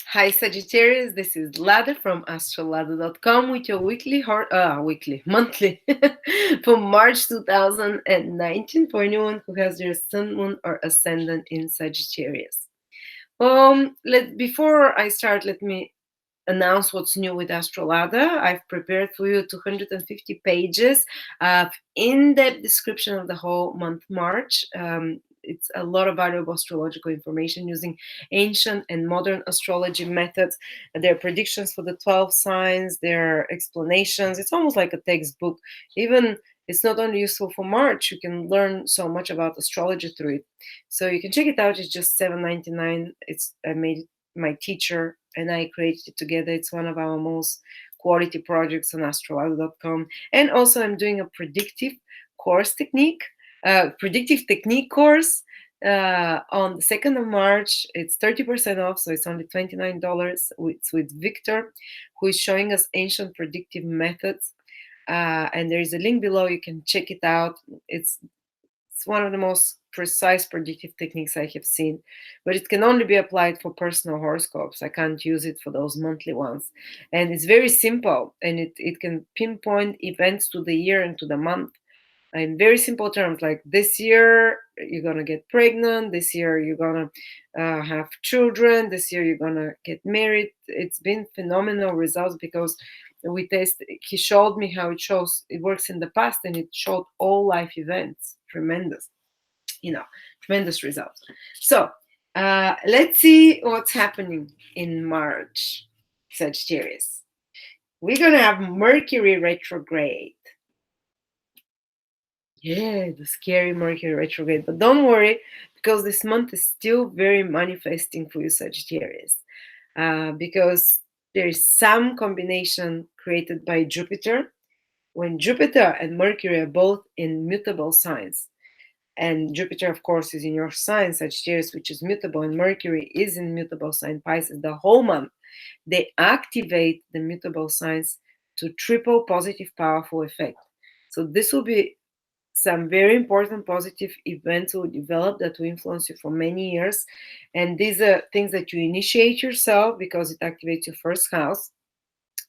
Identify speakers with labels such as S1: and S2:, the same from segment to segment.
S1: Hi Sagittarius, this is Lada from astrolada.com with your monthly for March 2019 for anyone who has their sun, moon, or ascendant in Sagittarius. Before I start, let me announce what's new with Astrolada. I've prepared for you 250 pages of in-depth description of the whole month March. It's a lot of valuable astrological information using ancient and modern astrology methods, their predictions for the 12 signs, their explanations. It's almost like a textbook. Even it's not only useful for March, you can learn so much about astrology through it. So you can check it out. It's just $7.99. I made it my teacher and I created it together. It's one of our most quality projects on astrology.com. And also, I'm doing a predictive technique course on the 2nd of March. It's 30% off, so it's only $29. It's with Victor, who is showing us ancient predictive methods. And there is a link below. You can check it out. It's one of the most precise predictive techniques I have seen, but it can only be applied for personal horoscopes. I can't use it for those monthly ones. And it's very simple, and it can pinpoint events to the year and to the month in very simple terms, like this year you're gonna get pregnant, this year you're gonna have children, this year you're gonna get married. It's been phenomenal results because he showed me how it works in the past, and it showed all life events. Tremendous results. So let's see what's happening in March, Sagittarius. We're gonna have Mercury retrograde. Yeah, the scary Mercury retrograde. But don't worry, because this month is still very manifesting for you, Sagittarius. Because there is some combination created by Jupiter. When Jupiter and Mercury are both in mutable signs, and Jupiter, of course, is in your sign, Sagittarius, which is mutable, and Mercury is in mutable sign, Pisces, the whole month, they activate the mutable signs to triple positive, powerful effect. So this will be some very important positive events will develop that will influence you for many years. And these are things that you initiate yourself because it activates your first house.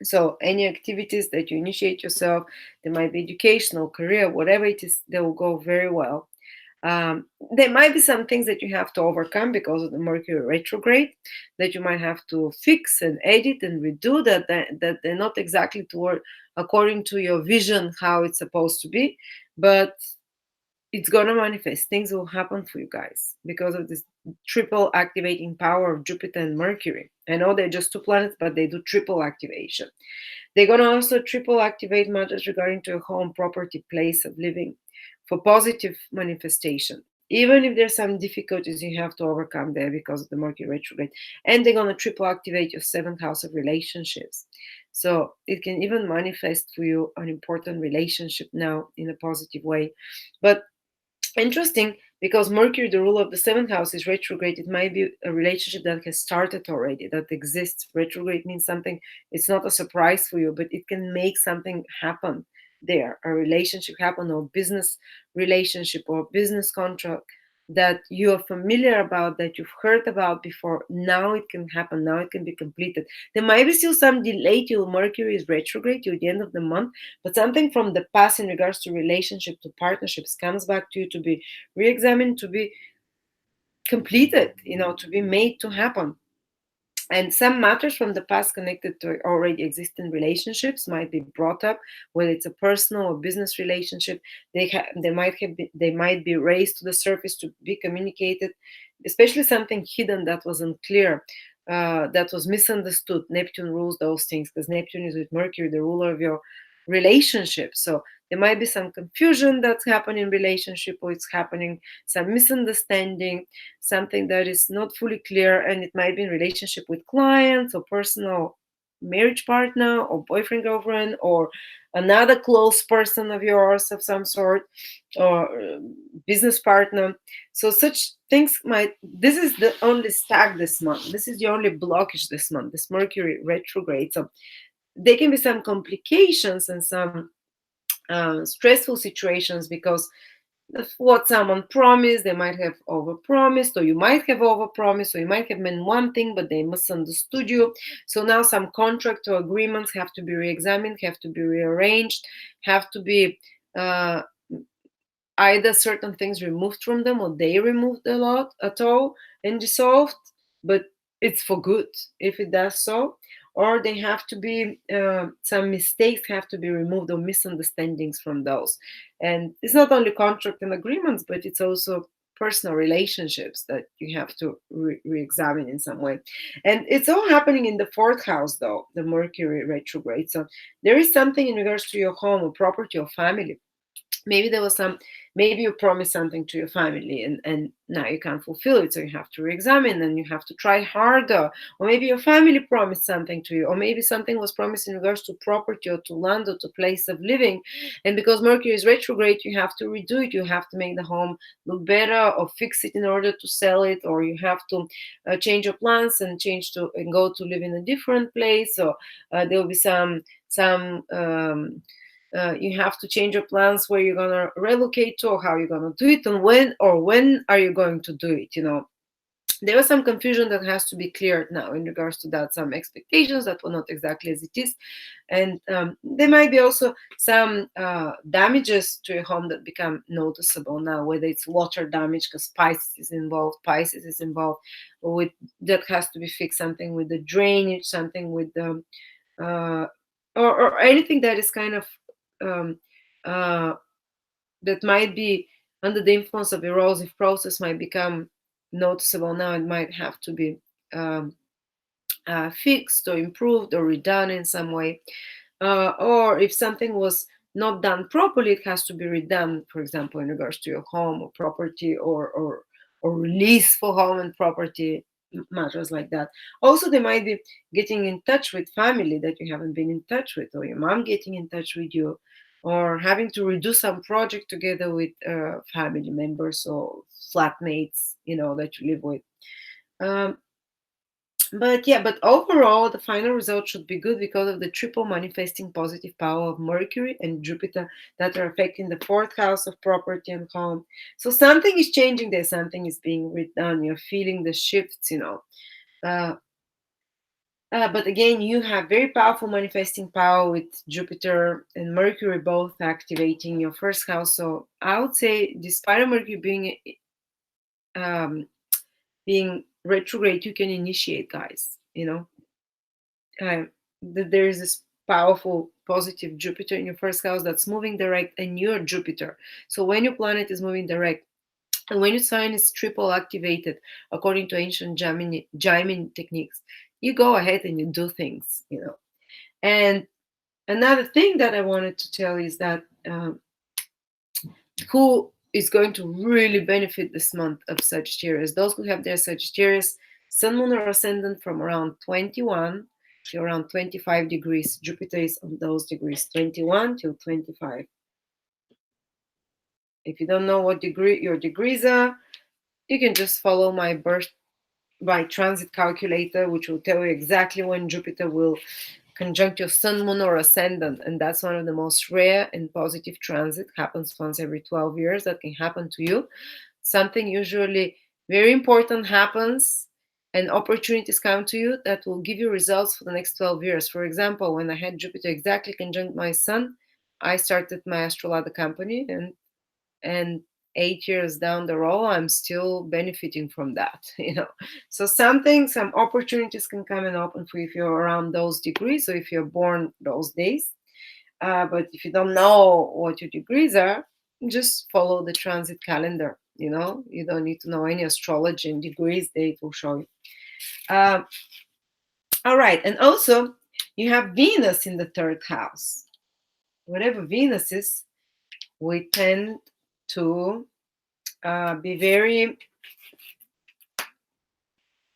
S1: So any activities that you initiate yourself, they might be educational, career, whatever it is, they will go very well. There might be some things that you have to overcome because of the Mercury retrograde that you might have to fix and edit and redo that they're not exactly according to your vision how it's supposed to be, but it's gonna manifest. Things will happen for you guys because of this triple activating power of Jupiter and Mercury. I know they're just two planets, but they do triple activation. They're gonna also triple activate matters regarding to your home, property, place of living for positive manifestation. Even if there's some difficulties you have to overcome there because of the Mercury retrograde, and they're gonna triple activate your seventh house of relationships. So it can even manifest for you an important relationship now in a positive way. But interesting, because Mercury, the ruler of the seventh house, is retrograde. It might be a relationship that has started already, that exists. Retrograde means something, it's not a surprise for you, but it can make something happen there, a relationship happen, or business relationship, or business contract that you are familiar about, that you've heard about before. Now it can happen, now it can be completed. There might be still some delay till Mercury is retrograde till the end of the month, but something from the past in regards to relationship, to partnerships, comes back to you to be re-examined, to be completed, to be made to happen. And some matters from the past connected to already existing relationships might be brought up, whether it's a personal or business relationship. They might be raised to the surface to be communicated, especially something hidden that was unclear, that was misunderstood. Neptune rules those things because Neptune is with Mercury, the ruler of your relationship. So there might be some confusion that's happening in relationship, or it's happening some misunderstanding, something that is not fully clear, and it might be in relationship with clients or personal marriage partner or boyfriend, girlfriend, or another close person of yours of some sort, or business partner. So such things this is the only stag this month, this is the only blockage this month, this Mercury retrograde. So there can be some complications and some stressful situations because what someone promised. They might have overpromised, or you might have overpromised, or you might have meant one thing, but they misunderstood you. So now some contract or agreements have to be re-examined, have to be rearranged, have to be uh, either certain things removed from them, or they removed a lot at all and dissolved, but it's for good if it does so. Or they have to be some mistakes have to be removed, or misunderstandings from those. And it's not only contract and agreements, but it's also personal relationships that you have to re-examine in some way. And it's all happening in the fourth house, though, the Mercury retrograde. So there is something in regards to your home or property or family. Maybe there was some, maybe you promised something to your family, and now you can't fulfill it, so you have to re-examine and you have to try harder. Or maybe your family promised something to you, or maybe something was promised in regards to property or to land or to place of living, and because Mercury is retrograde, you have to redo it. You have to make the home look better, or fix it in order to sell it, or you have to change your plans and change to and go to live in a different place. Or there will be some you have to change your plans, where you're gonna relocate to, or how you're gonna do it, and when are you going to do it. There was some confusion that has to be cleared now in regards to that. Some expectations that were not exactly as it is, and there might be also some damages to your home that become noticeable now, whether it's water damage because Pisces is involved with that has to be fixed, something with the drainage, something with the uh, or anything that is kind of um, uh, that might be under the influence of erosive process might become noticeable now. It might have to be um, fixed or improved or redone in some way. Or if something was not done properly, it has to be redone, for example, in regards to your home or property, or release for home and property matters like that. Also, they might be getting in touch with family that you haven't been in touch with, or your mom getting in touch with you, or having to redo some project together with family members or flatmates, that you live with. Um, but overall, the final result should be good because of the triple manifesting positive power of Mercury and Jupiter that are affecting the fourth house of property and home. So something is changing there, something is being redone. You're feeling the shifts. Uh, but again, you have very powerful manifesting power with Jupiter and Mercury both activating your first house. So I would say, despite of Mercury being retrograde, you can initiate, guys. There is this powerful positive Jupiter in your first house that's moving direct, and you're Jupiter. So when your planet is moving direct, and when your sign is triple activated, according to ancient Jaimini techniques, you go ahead and you do things. And another thing that I wanted to tell is that who is going to really benefit this month of Sagittarius? Those who have their Sagittarius Sun, Moon, or Ascendant from around 21 to around 25 degrees. Jupiter is on those degrees, 21 till 25. If you don't know what degree your degrees are, you can just follow my birth by transit calculator, which will tell you exactly when Jupiter will conjunct your Sun, Moon, or Ascendant. And that's one of the most rare and positive transit. Happens once every 12 years. That can happen to you. Something usually very important happens, and opportunities come to you that will give you results for the next 12 years. For example, when I had Jupiter exactly conjunct my Sun, I started my astrology company, and 8 years down the road, I'm still benefiting from that. So some opportunities can come and open for you if you're around those degrees, or if you're born those days. But if you don't know what your degrees are, just follow the transit calendar. You don't need to know any astrology and degrees. They will show you. Uh, all right, and also you have Venus in the third house. Whatever Venus is, we tend to be very,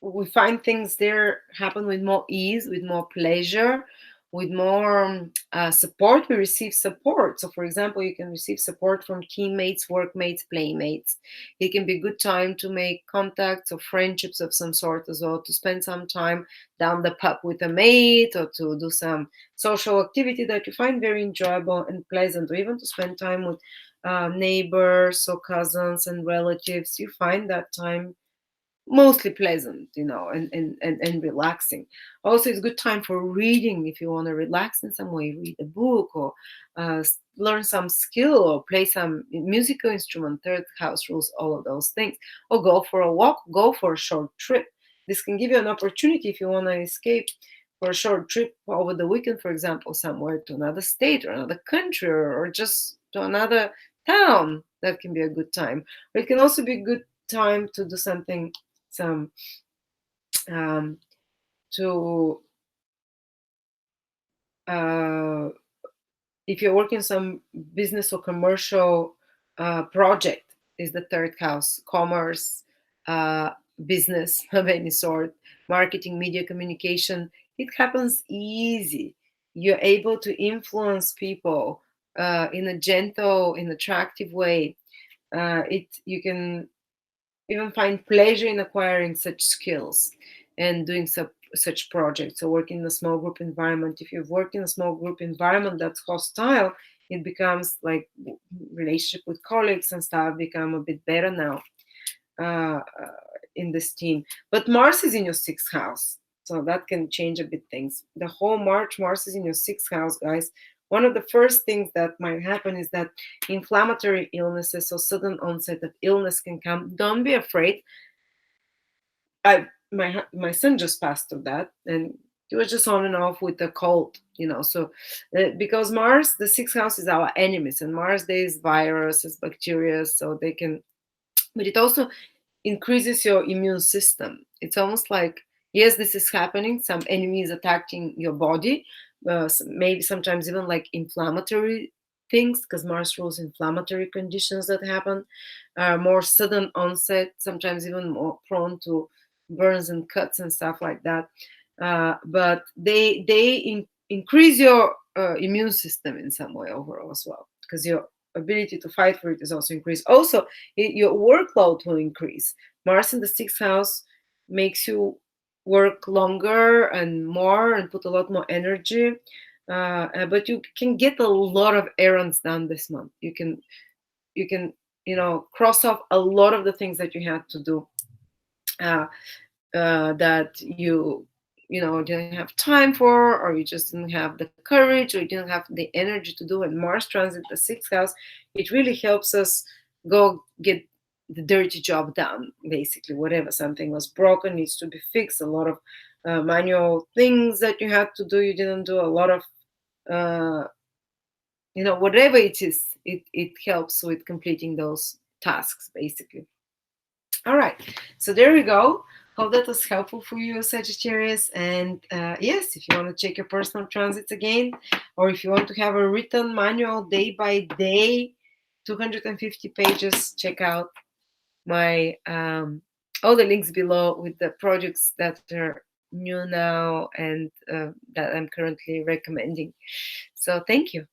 S1: we find things there happen with more ease, with more pleasure, with more support. We receive support. So for example, you can receive support from teammates, workmates, playmates. It can be a good time to make contacts or friendships of some sort as well, to spend some time down the pub with a mate, or to do some social activity that you find very enjoyable and pleasant, or even to spend time with neighbors or cousins and relatives, you find that time mostly pleasant, and relaxing. Also, it's a good time for reading. If you want to relax in some way, read a book, or learn some skill, or play some musical instrument. Third house rules all of those things. Or go for a walk, go for a short trip. This can give you an opportunity if you want to escape for a short trip over the weekend, for example, somewhere to another state or another country, or just to another town. That can be a good time. But it can also be a good time to do something, some um, to uh, if you're working some business or commercial project, is the third house. Commerce, uh, business of any sort, marketing, media, communication. It happens easy. You're able to influence people in a gentle, in attractive way. It You can even find pleasure in acquiring such skills and doing such projects. So working in a small group environment. If you've worked in a small group environment that's hostile, it becomes like relationship with colleagues and stuff become a bit better now uh, uh, in this team. But Mars is in your sixth house, so that can change a bit things. The whole Mars is in your sixth house, guys. One of the first things that might happen is that inflammatory illnesses or sudden onset of illness can come. Don't be afraid. My son just passed through that, and he was just on and off with the cold, So because Mars, the sixth house is our enemies, and Mars there is viruses, bacteria, so they can. But it also increases your immune system. It's almost like, yes, this is happening. Some enemy is attacking your body. Maybe sometimes even like inflammatory things, because Mars rules inflammatory conditions that happen. More sudden onset, sometimes even more prone to burns and cuts and stuff like that. But they increase your immune system in some way overall as well, because your ability to fight for it is also increased. Also, your workload will increase. Mars in the sixth house makes you work longer and more and put a lot more energy. But you can get a lot of errands done this month. You can cross off a lot of the things that you had to do. Uh, that you didn't have time for, or you just didn't have the courage, or you didn't have the energy to do. And Mars transit the sixth house, it really helps us go get the dirty job done. Basically, whatever, something was broken, needs to be fixed, a lot of manual things that you had to do, you didn't do, a lot of uh, whatever it is, it helps with completing those tasks, basically. All right, so there we go. Hope that was helpful for you, Sagittarius. And yes, if you want to check your personal transits again, or if you want to have a written manual day by day, 250 pages, check out my all the links below with the projects that are new now and that I'm currently recommending. So thank you.